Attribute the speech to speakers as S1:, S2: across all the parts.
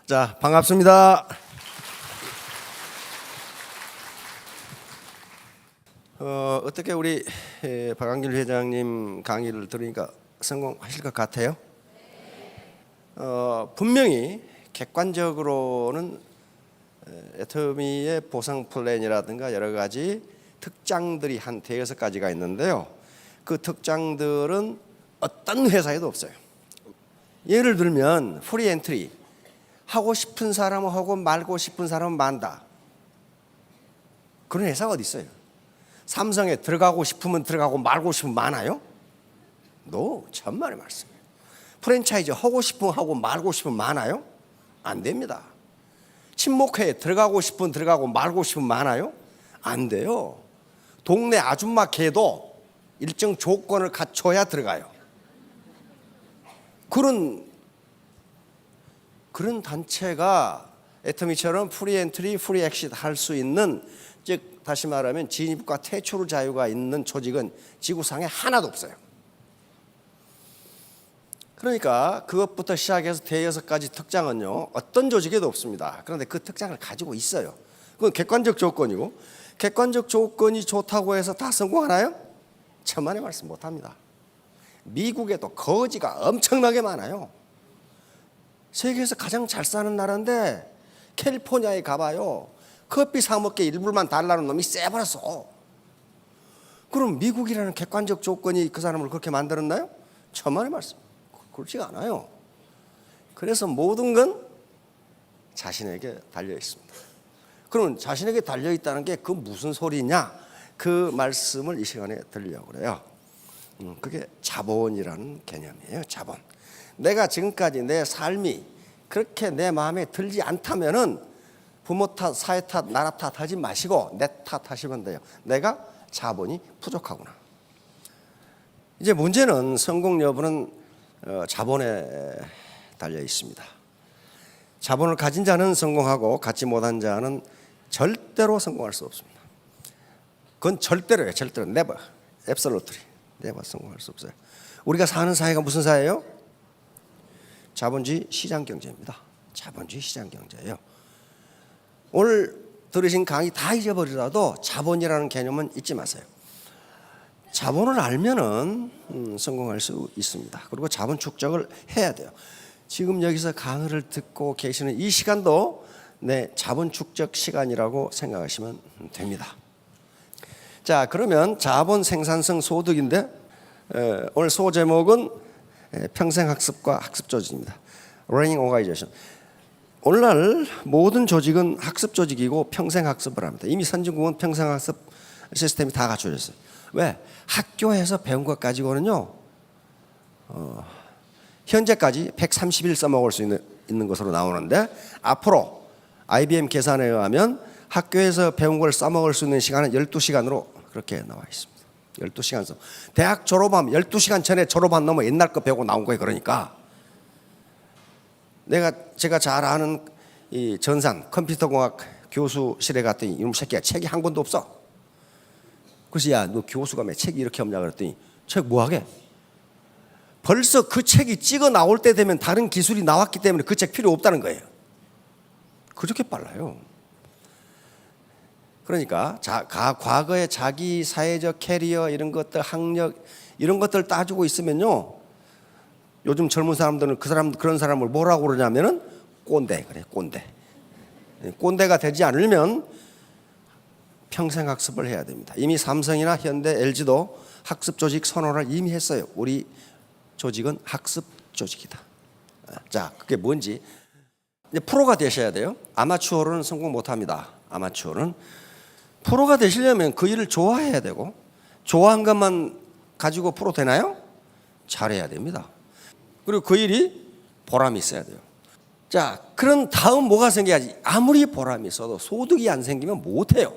S1: 자, 반갑습니다. 어떻게 우리 박한길 회장님 강의를 들으니까 성공하실 것 같아요? 분명히 객관적으로는 애터미의 보상 플랜이라든가 여러 가지 특장들이 한 대여섯 가지가 있는데요. 그 특장들은 어떤 회사에도 없어요. 예를 들면 프리 엔트리, 하고 싶은 사람은 하고 말고 싶은 사람은 만다. 그런 회사가 어디 있어요? 삼성에 들어가고 싶으면 들어가고 말고 싶으면 많아요? 천만의 말씀이에요. 프랜차이즈 하고 싶으면 하고 말고 싶으면 많아요? 안 됩니다. 친목회에 들어가고 싶으면 들어가고 말고 싶으면 많아요? 안 돼요. 동네 아줌마 개도 일정 조건을 갖춰야 들어가요. 그런 단체가 애터미처럼 프리 엔트리, 프리 엑시트 할 수 있는, 즉 다시 말하면 진입과 퇴출 자유가 있는 조직은 지구상에 하나도 없어요. 그러니까 그것부터 시작해서 대여섯 가지 특장은요, 어떤 조직에도 없습니다. 그런데 그 특장을 가지고 있어요. 그건 객관적 조건이고, 객관적 조건이 좋다고 해서 다 성공하나요? 천만의 말씀 못합니다. 미국에도 거지가 엄청나게 많아요. 세계에서 가장 잘 사는 나라인데 캘리포니아에 가봐요. 커피 사 먹게 일불만 달라는 놈이 쎄버렸어. 그럼 미국이라는 객관적 조건이 그 사람을 그렇게 만들었나요? 천만의 말씀. 그렇지가 않아요. 그래서 모든 건 자신에게 달려 있습니다. 그럼 자신에게 달려 있다는 게 그 무슨 소리냐? 그 말씀을 이 시간에 드리려고 그래요. 그게 자본이라는 개념이에요. 자본. 내가 지금까지 내 삶이 그렇게 내 마음에 들지 않다면은 부모 탓, 사회 탓, 나라 탓 하지 마시고 내 탓 하시면 돼요. 내가 자본이 부족하구나. 이제 문제는 성공 여부는 자본에 달려 있습니다. 자본을 가진 자는 성공하고 갖지 못한 자는 절대로 성공할 수 없습니다. 그건 절대로예요. 절대로. never. absolutely. never 성공할 수 없어요. 우리가 사는 사회가 무슨 사회예요? 자본주의 시장 경제입니다. 자본주의 시장 경제예요. 오늘 들으신 강의 다 잊어버리더라도 자본이라는 개념은 잊지 마세요. 자본을 알면은 성공할 수 있습니다. 그리고 자본 축적을 해야 돼요. 지금 여기서 강의를 듣고 계시는 이 시간도 내 자본 축적 시간이라고 생각하시면 됩니다. 자, 그러면 자본 생산성 소득인데 오늘 소제목은 평생학습과 학습조직입니다. Learning Organization. 오늘날 모든 조직은 학습 조직이고 평생학습을 합니다. 이미 선진국은 평생학습 시스템이 다 갖춰져 있어요. 왜? 학교에서 배운 것 가지고는요, 현재까지 130일 써먹을 수 있는 것으로 나오는데, 앞으로 IBM 계산에 의하면 학교에서 배운 걸 써먹을 수 있는 시간은 12시간으로 그렇게 나와 있습니다. 12시간 써. 대학 졸업하면 12시간 전에 졸업한 놈은 옛날 거 배우고 나온 거예요. 그러니까 제가 잘 아는 이 전산 컴퓨터공학 교수실에 갔더니 이놈 새끼야 책이 한 권도 없어. 그래서 야, 너 교수가 왜 책이 이렇게 없냐 그랬더니 책 뭐하게? 벌써 그 책이 찍어 나올 때 되면 다른 기술이 나왔기 때문에 그 책 필요 없다는 거예요. 그렇게 빨라요. 그러니까 과거의 자기 사회적 캐리어 이런 것들, 학력 이런 것들 따지고 있으면요, 요즘 젊은 사람들은 그런 사람을 뭐라고 그러냐면은 꼰대 그래. 꼰대가 되지 않으면 평생 학습을 해야 됩니다. 이미 삼성이나 현대, LG도 학습 조직 선언을 이미 했어요. 우리 조직은 학습 조직이다. 자, 그게 뭔지 이제 프로가 되셔야 돼요. 아마추어로는 성공 못합니다. 아마추어는 프로가 되시려면 그 일을 좋아해야 되고, 좋아한 것만 가지고 프로 되나요? 잘해야 됩니다. 그리고 그 일이 보람이 있어야 돼요. 자, 그런 다음 뭐가 생겨야지? 아무리 보람이 있어도 소득이 안 생기면 못해요.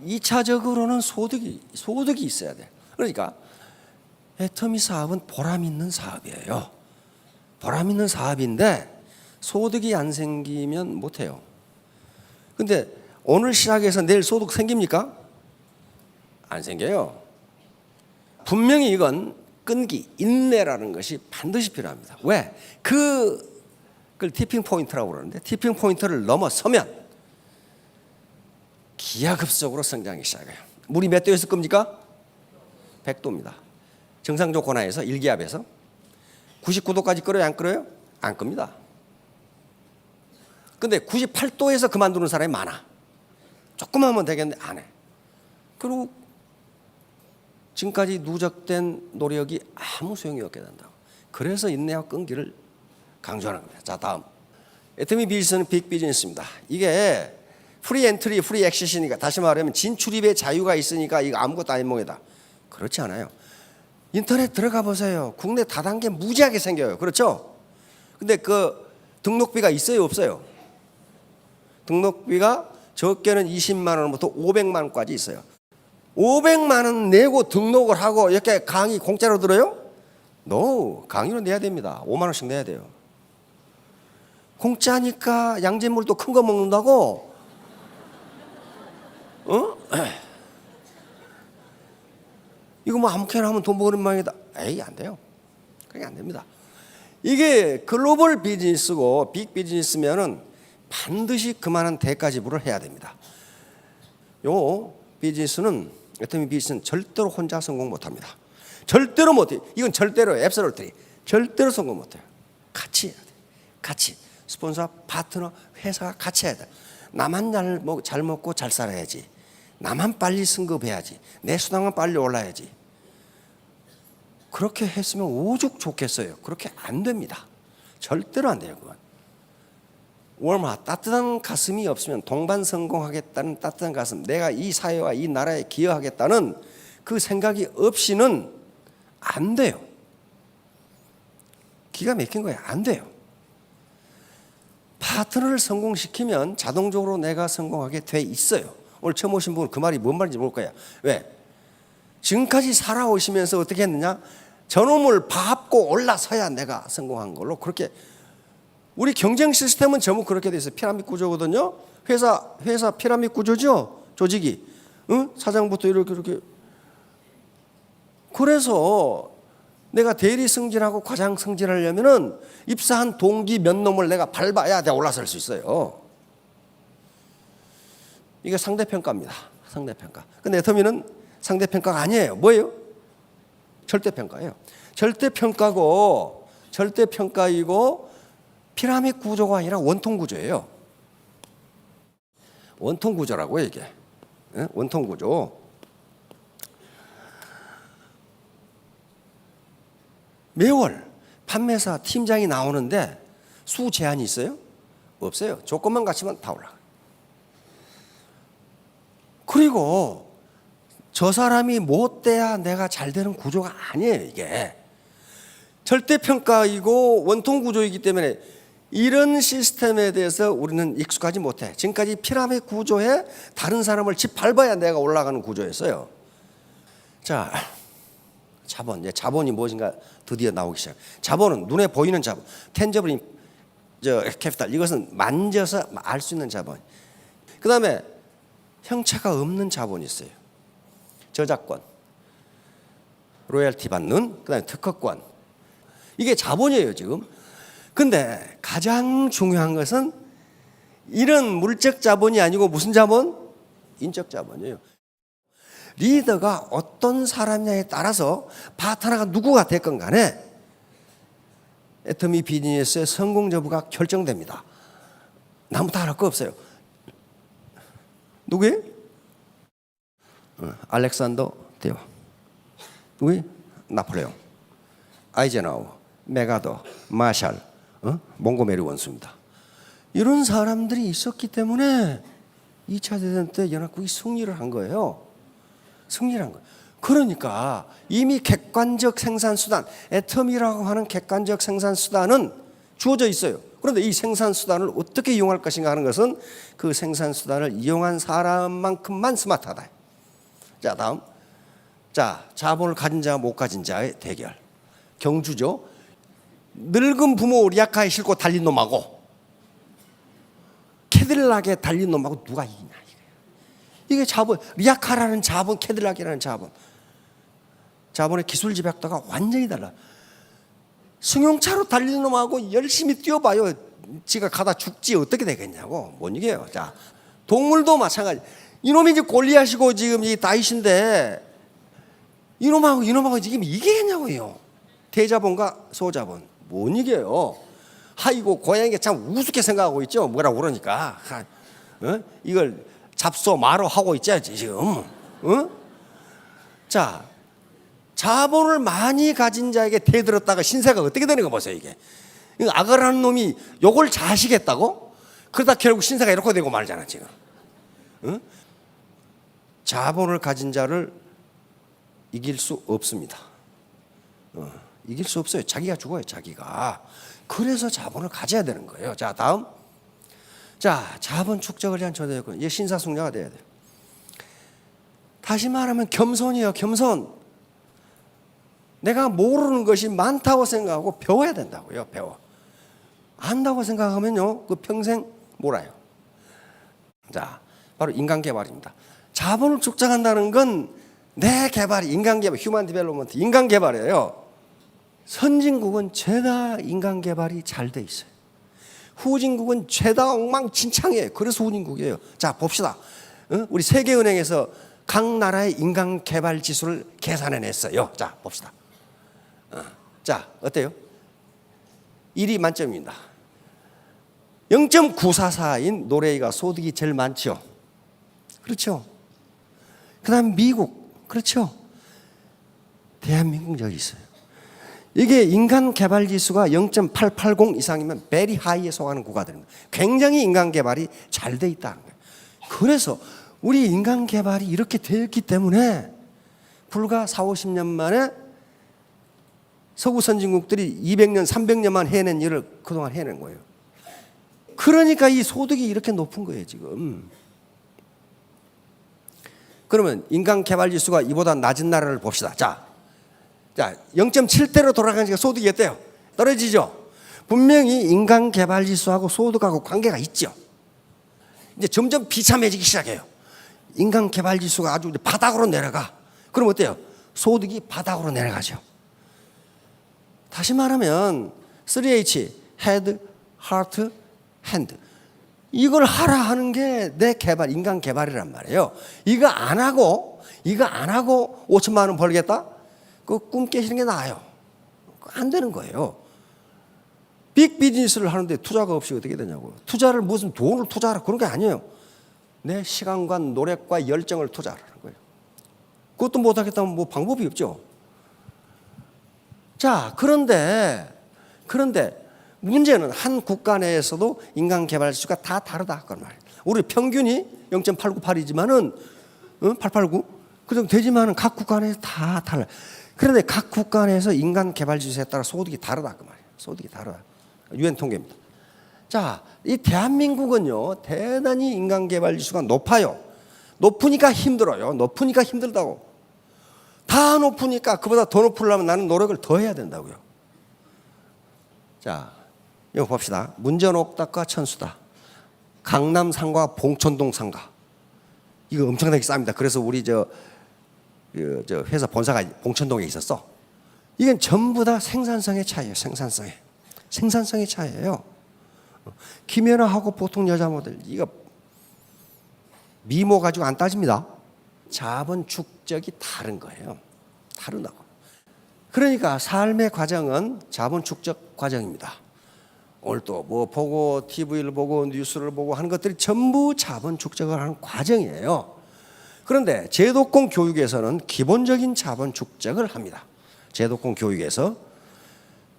S1: 2차적으로는 소득이 있어야 돼요. 그러니까 애터미 사업은 보람 있는 사업이에요. 보람 있는 사업인데 소득이 안 생기면 못해요. 근데 오늘 시작해서 내일 소득 생깁니까? 안 생겨요. 분명히 이건 끈기, 인내라는 것이 반드시 필요합니다. 왜? 그 그걸 티핑 포인트라고 그러는데 티핑 포인트를 넘어서면 기하급수적으로 성장이 시작해요. 물이 몇 도였을 겁니까? 100도입니다. 정상 조건 하에서 1기압에서 99도까지 끓어요? 안 끓어요? 안 끕니다. 근데 98도에서 그만두는 사람이 많아. 조금 하면 되겠는데 안 해. 그리고 지금까지 누적된 노력이 아무 소용이 없게 된다고. 그래서 인내와 끈기를 강조하는 겁니다. 자, 다음. 애터미 비즈니스는 빅 비즈니스입니다. 이게 프리 엔트리, 프리 액세스니까 다시 말하면 진출입의 자유가 있으니까 이거 아무것도 아닌 몽이다. 그렇지 않아요. 인터넷 들어가 보세요. 국내 다단계 무지하게 생겨요. 그렇죠? 근데 그 등록비가 있어요, 없어요? 등록비가 적게는 20만 원부터 500만 원까지 있어요. 500만 원 내고 등록을 하고 이렇게 강의 공짜로 들어요? No, 강의로 내야 됩니다. 5만 원씩 내야 돼요. 공짜니까 양잿물도 큰 거 먹는다고? 이거 뭐 아무렇게나 하면 돈 버는 모양이다. 에이, 안 돼요. 그게 안 됩니다. 이게 글로벌 비즈니스고 빅 비즈니스면은 반드시 그만한 대가 지불을 해야 됩니다. 요 비즈니스는 애터미 비즈니스는 절대로 혼자 성공 못합니다. 절대로 못해요. 이건 절대로 앱솔루트리 절대로 성공 못해요. 같이 해야 돼. 같이 스폰서, 파트너, 회사가 같이 해야 돼. 나만 잘 먹고 잘 살아야지. 나만 빨리 승급해야지. 내 수당만 빨리 올라야지. 그렇게 했으면 오죽 좋겠어요. 그렇게 안 됩니다. 절대로 안 돼요. 그건. 월마 따뜻한 가슴이 없으면 동반 성공하겠다는 따뜻한 가슴, 내가 이 사회와 이 나라에 기여하겠다는 그 생각이 없이는 안 돼요. 기가 막힌 거예요. 안 돼요. 파트너를 성공시키면 자동적으로 내가 성공하게 돼 있어요. 오늘 처음 오신 분은 그 말이 뭔 말인지 모를 거야. 왜? 지금까지 살아오시면서 어떻게 했느냐? 저놈을 밟고 올라서야 내가 성공한 걸로 그렇게. 우리 경쟁 시스템은 전부 그렇게 돼 있어요. 피라미드 구조거든요. 회사 피라미드 구조죠. 조직이. 응? 사장부터 이렇게. 그래서 내가 대리 승진하고 과장 승진하려면은 입사한 동기 몇 놈을 내가 밟아야 내가 올라설 수 있어요. 이게 상대평가입니다. 상대평가. 근데 애터미는 상대평가가 아니에요. 뭐예요? 절대평가예요. 절대평가이고 피라미드 구조가 아니라 원통 구조예요. 원통 구조라고요, 이게. 원통 구조. 매월 판매사 팀장이 나오는데 수 제한이 있어요? 없어요. 조건만 갖추면 다 올라가요. 그리고 저 사람이 못 돼야 내가 잘 되는 구조가 아니에요, 이게. 절대평가이고 원통 구조이기 때문에 이런 시스템에 대해서 우리는 익숙하지 못해. 지금까지 피라미드 구조에 다른 사람을 짓밟아야 내가 올라가는 구조였어요. 자, 자본. 이제 자본이 무엇인가 드디어 나오기 시작. 자본은 눈에 보이는 자본. 텐저블 캐피탈. 이것은 만져서 알 수 있는 자본. 그 다음에 형체가 없는 자본이 있어요. 저작권, 로열티 받는, 그 다음에 특허권. 이게 자본이에요, 지금. 근데 가장 중요한 것은 이런 물적 자본이 아니고 무슨 자본? 인적 자본이에요. 리더가 어떤 사람이냐에 따라서 파트너가 누구가 됐건 간에 애터미 비즈니스의 성공 여부가 결정됩니다. 나무다 할 거 없어요. 누구예요? 알렉산더 대왕. 누구예요? 나폴레옹. 아이젠하워, 메가더, 마샬, 몽고메리 원수입니다. 이런 사람들이 있었기 때문에 2차 대전 때 연합국이 승리를 한 거예요. 승리를 한 거예요. 그러니까 이미 객관적 생산수단, 애터미라고 하는 객관적 생산수단은 주어져 있어요. 그런데 이 생산수단을 어떻게 이용할 것인가 하는 것은 그 생산수단을 이용한 사람만큼만 스마트하다. 자, 다음. 자, 자본을 가진 자와 못 가진 자의 대결. 경주죠. 늙은 부모 리아카에 싣고 달린 놈하고 캐딜락에 달린 놈하고 누가 이기냐. 이게 자본. 리아카라는 자본, 캐딜락이라는 자본. 자본의 기술 집약도가 완전히 달라. 승용차로 달리는 놈하고 열심히 뛰어봐요. 지가 가다 죽지 어떻게 되겠냐고. 못 이겨요. 자, 동물도 마찬가지. 이놈이 이제 골리앗이고 지금 이 다윗인데 이놈하고 지금 이기겠냐고요. 대자본과 소자본 못 이겨요. 아이고 고양이가 참 우습게 생각하고 있죠. 뭐라고 그러니까 이걸 잡소 마로 하고 있죠 지금. 자, 자본을 많이 가진 자에게 대들었다가 신세가 어떻게 되는 거 보세요. 이게 아가라는 놈이 요걸 자시겠다고? 그러다 결국 신세가 이렇게 되고 말잖아 지금. 자본을 가진 자를 이길 수 없습니다. 이길 수 없어요. 자기가 죽어요. 자기가. 그래서 자본을 가져야 되는 거예요. 자, 다음. 자, 자본 축적을 위한 초대요건. 이게 신사숙녀가 돼야 돼요. 다시 말하면 겸손이에요. 겸손. 내가 모르는 것이 많다고 생각하고 배워야 된다고요. 배워. 안다고 생각하면요, 그 평생 몰아요. 자, 바로 인간 개발입니다. 자본을 축적한다는 건 내 개발이 인간 개발, 휴먼 디벨롭먼트, 인간 개발이에요. 선진국은 죄다 인간 개발이 잘 돼 있어요. 후진국은 죄다 엉망진창이에요. 그래서 후진국이에요. 자, 봅시다. 우리 세계은행에서 각 나라의 인간 개발 지수를 계산해 냈어요. 자, 봅시다. 자, 어때요? 1이 만점입니다. 0.944인 노르웨이가 소득이 제일 많죠. 그렇죠? 그 다음 미국. 그렇죠? 대한민국 여기 있어요. 이게 인간 개발 지수가 0.880 이상이면 베리 하이에 속하는 국가가 됩니다. 굉장히 인간 개발이 잘 돼 있다는 거예요. 그래서 우리 인간 개발이 이렇게 되어 있기 때문에 불과 4, 50년 만에 서구 선진국들이 200년, 300년만 해낸 일을 그동안 해낸 거예요. 그러니까 이 소득이 이렇게 높은 거예요, 지금. 그러면 인간 개발 지수가 이보다 낮은 나라를 봅시다. 자, 0.7대로 돌아가니까 소득이 어때요? 떨어지죠? 분명히 인간 개발 지수하고 소득하고 관계가 있죠. 이제 점점 비참해지기 시작해요. 인간 개발 지수가 아주 바닥으로 내려가. 그럼 어때요? 소득이 바닥으로 내려가죠. 다시 말하면 3H, Head, Heart, Hand. 이걸 하라 하는 게 내 개발, 인간 개발이란 말이에요. 이거 안 하고 5천만 원 벌겠다? 그 꿈 깨시는 게 나아요. 안 되는 거예요. 빅 비즈니스를 하는데 투자가 없이 어떻게 되냐고요. 투자를 무슨 돈을 투자하라 그런 게 아니에요. 내 시간과 노력과 열정을 투자하라는 거예요. 그것도 못하겠다면 뭐 방법이 없죠. 자, 그런데 문제는 한 국가 내에서도 인간 개발 지수가 다 다르다 그런 말이에요. 우리 평균이 0.898이지만은 889 그 정도 되지만은 각 국가 내에서 다 달라요. 그런데 각 국가 내에서 인간 개발 지수에 따라 소득이 다르다 그 말이에요. 소득이 다르다. 유엔 통계입니다. 자, 이 대한민국은요 대단히 인간 개발 지수가 높아요. 높으니까 힘들어요. 높으니까 힘들다고. 다 높으니까 그보다 더 높으려면 나는 노력을 더 해야 된다고요. 자, 이거 봅시다. 문전옥답과 천수다. 강남상가, 봉천동 상가. 이거 엄청나게 쌉니다. 그래서 우리 저 회사 본사가 봉천동에 있었어. 이건 전부 다 생산성의 차이예요. 생산성의 차이예요. 김연아하고 보통 여자 모델 이거 미모 가지고 안 따집니다. 자본 축적이 다른 거예요. 다르다고. 그러니까 삶의 과정은 자본 축적 과정입니다. 오늘 또 뭐 보고 TV를 보고 뉴스를 보고 하는 것들이 전부 자본 축적을 하는 과정이에요. 그런데 제도권 교육에서는 기본적인 자본 축적을 합니다. 제도권 교육에서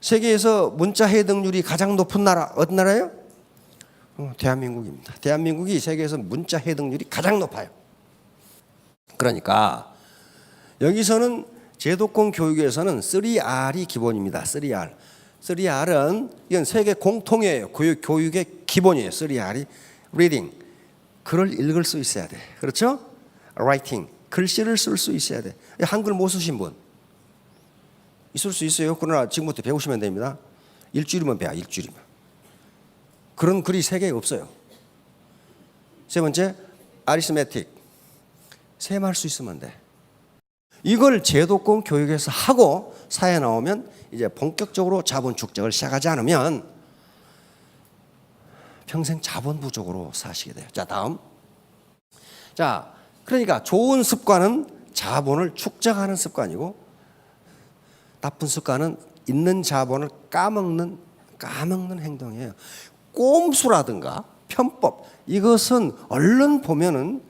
S1: 세계에서 문자 해독률이 가장 높은 나라 어떤 나라예요? 대한민국입니다. 대한민국이 세계에서 문자 해독률이 가장 높아요. 그러니까 여기서는 제도권 교육에서는 3R이 기본입니다. 3R. 3R은 이건 세계 공통이에요. 교육의 기본이에요. 3R이 reading, 글을 읽을 수 있어야 돼. 그렇죠? writing, 글씨를 쓸 수 있어야 돼. 한글 못 쓰신 분 있을 수 있어요. 그러나 지금부터 배우시면 됩니다. 일주일이면 배워. 일주일이면. 그런 글이 세계에 없어요. 세 번째, arithmetic. 셈할 수 있으면 돼. 이걸 제도권 교육에서 하고 사회에 나오면 이제 본격적으로 자본 축적을 시작하지 않으면 평생 자본 부족으로 사시게 돼요. 자, 다음. 자, 그러니까 좋은 습관은 자본을 축적하는 습관이고 나쁜 습관은 있는 자본을 까먹는 행동이에요. 꼼수라든가 편법, 이것은 얼른 보면은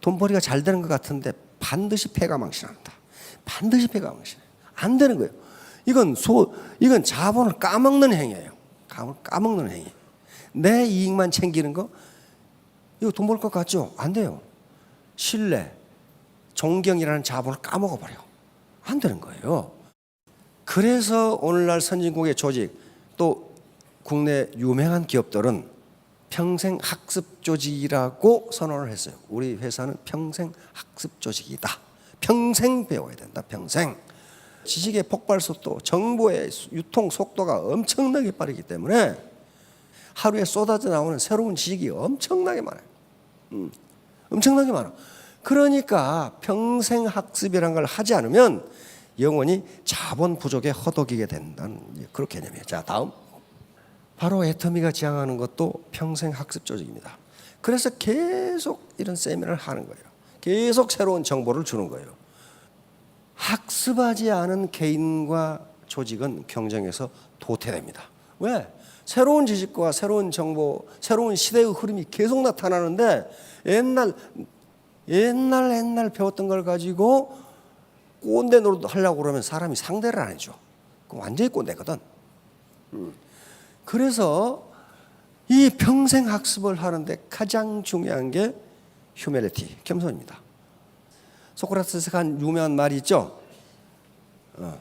S1: 돈벌이가 잘 되는 것 같은데 반드시 패가망신한다. 반드시 패가망신해요. 안 되는 거예요. 이건 자본을 까먹는 행위예요. 까먹는 행위. 내 이익만 챙기는 거, 이거 돈 벌 것 같죠? 안 돼요. 신뢰, 존경이라는 자본을 까먹어버려. 안 되는 거예요. 그래서 오늘날 선진국의 조직, 또 국내 유명한 기업들은 평생 학습 조직이라고 선언을 했어요. 우리 회사는 평생 학습 조직이다. 평생 배워야 된다. 평생. 지식의 폭발 속도, 정보의 유통 속도가 엄청나게 빠르기 때문에 하루에 쏟아져 나오는 새로운 지식이 엄청나게 많아요. 엄청나게 많아. 그러니까 평생 학습이라는 걸 하지 않으면 영원히 자본 부족에 허덕이게 된다는 그런 개념이에요. 자, 다음. 바로 애터미가 지향하는 것도 평생 학습 조직입니다. 그래서 계속 이런 세미나를 하는 거예요. 계속 새로운 정보를 주는 거예요. 학습하지 않은 개인과 조직은 경쟁에서 도태됩니다. 왜? 새로운 지식과 새로운 정보, 새로운 시대의 흐름이 계속 나타나는데 옛날 배웠던 걸 가지고 꼰대 노릇 하려고 그러면 사람이 상대를 안 해줘. 그럼 완전히 꼰대거든. 그래서 이 평생 학습을 하는데 가장 중요한 게 휴메니티, 겸손입니다. 소크라테스가 한 유명한 말이 있죠.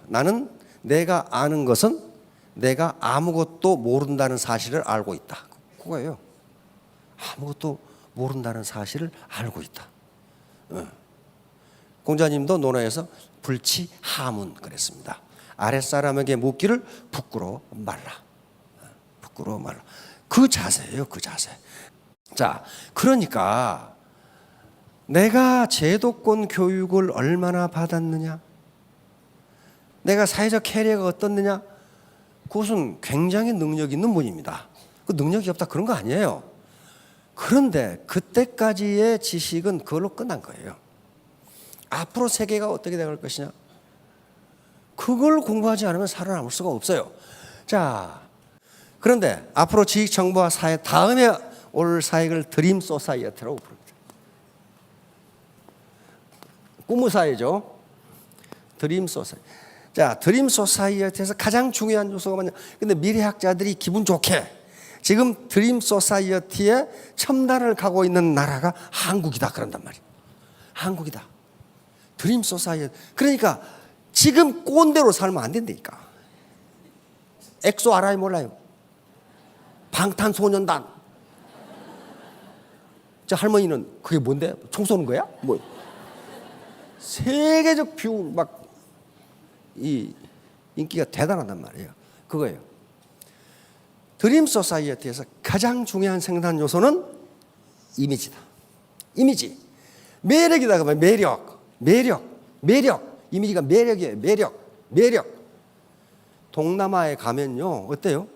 S1: 나는 내가 아는 것은 내가 아무것도 모른다는 사실을 알고 있다. 그거예요. 아무것도 모른다는 사실을 알고 있다. 공자님도 논어에서 불치하문 그랬습니다. 아랫사람에게 묻기를 부끄러워 말라. 부끄러워 말라. 그 자세예요. 그 자세. 자, 그러니까 내가 제도권 교육을 얼마나 받았느냐, 내가 사회적 캐리어가 어떻느냐, 그것은 굉장히 능력 있는 분입니다. 그 능력이 없다 그런 거 아니에요. 그런데 그때까지의 지식은 그걸로 끝난 거예요. 앞으로 세계가 어떻게 될 것이냐, 그걸 공부하지 않으면 살아남을 수가 없어요. 자, 그런데 앞으로 지식 정보화 사회 다음에 올 사회를 드림 소사이어티라고 부릅니다. 꿈의 사회죠. 드림 소사이어티. 자, 드림 소사이어티에서 가장 중요한 요소가 뭐냐? 근데 미래학자들이 기분 좋게 지금 드림 소사이어티에 첨단을 가고 있는 나라가 한국이다 그런단 말이에요. 한국이다. 드림 소사이어티. 그러니까 지금 꼰대로 살면 안 된다니까. 엑소 알아요 몰라요? 방탄소년단. 저 할머니는 그게 뭔데? 총 쏘는 거야? 뭐 세계적 뷰 막 이 인기가 대단하단 말이에요. 그거예요. 드림 소사이어티에서 가장 중요한 생산 요소는 이미지다. 이미지. 매력이다 그러면 매력. 이미지가 매력이에요. 매력. 동남아에 가면요. 어때요?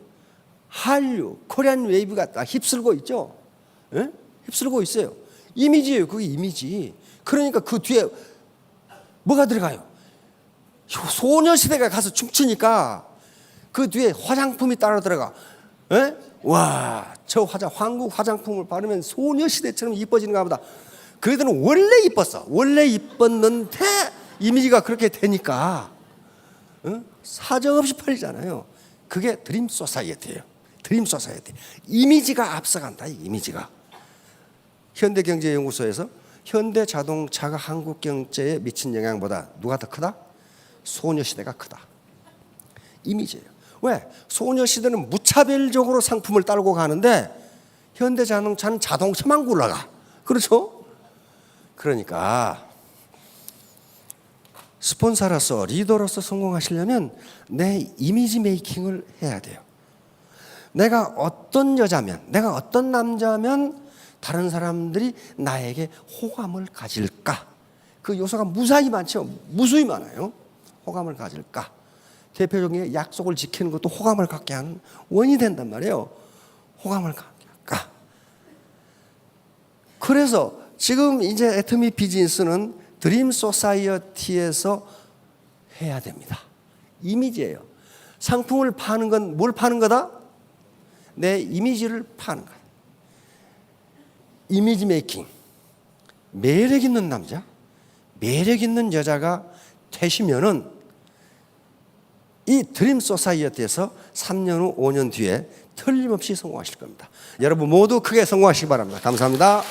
S1: 한류, 코리안 웨이브가 다 휩쓸고 있죠. 예? 휩쓸고 있어요. 이미지예요. 그게 이미지. 그러니까 그 뒤에 뭐가 들어가요? 소녀시대가 가서 춤추니까 그 뒤에 화장품이 따라 들어가. 에? 와, 저 한국 화장품을 바르면 소녀시대처럼 이뻐지는가 보다. 그들은 원래 이뻤어. 원래 이뻤는데 이미지가 그렇게 되니까 사정없이 팔리잖아요. 그게 드림 소사이어티예요. 드림 소사이어티. 이미지가 앞서간다. 이미지가. 현대경제연구소에서 현대자동차가 한국 경제에 미친 영향보다 누가 더 크다? 소녀시대가 크다. 이미지예요. 왜? 소녀시대는 무차별적으로 상품을 따르고 가는데 현대자동차는 자동차만 굴러가. 그렇죠? 그러니까 스폰서로서 리더로서 성공하시려면 내 이미지 메이킹을 해야 돼요. 내가 어떤 여자면, 내가 어떤 남자면 다른 사람들이 나에게 호감을 가질까? 그 요소가 무수히 많죠. 무수히 많아요. 호감을 가질까? 대표적인 약속을 지키는 것도 호감을 갖게 하는 원인이 된단 말이에요. 호감을 갖게. 그래서 지금 이제 애터미 비즈니스는 드림 소사이어티에서 해야 됩니다. 이미지예요. 상품을 파는 건 뭘 파는 거다? 내 이미지를 파는 거다. 이미지 메이킹. 매력 있는 남자, 매력 있는 여자가 되시면은 이 드림 소사이어티에서 3년 후, 5년 뒤에 틀림없이 성공하실 겁니다. 여러분 모두 크게 성공하시기 바랍니다. 감사합니다.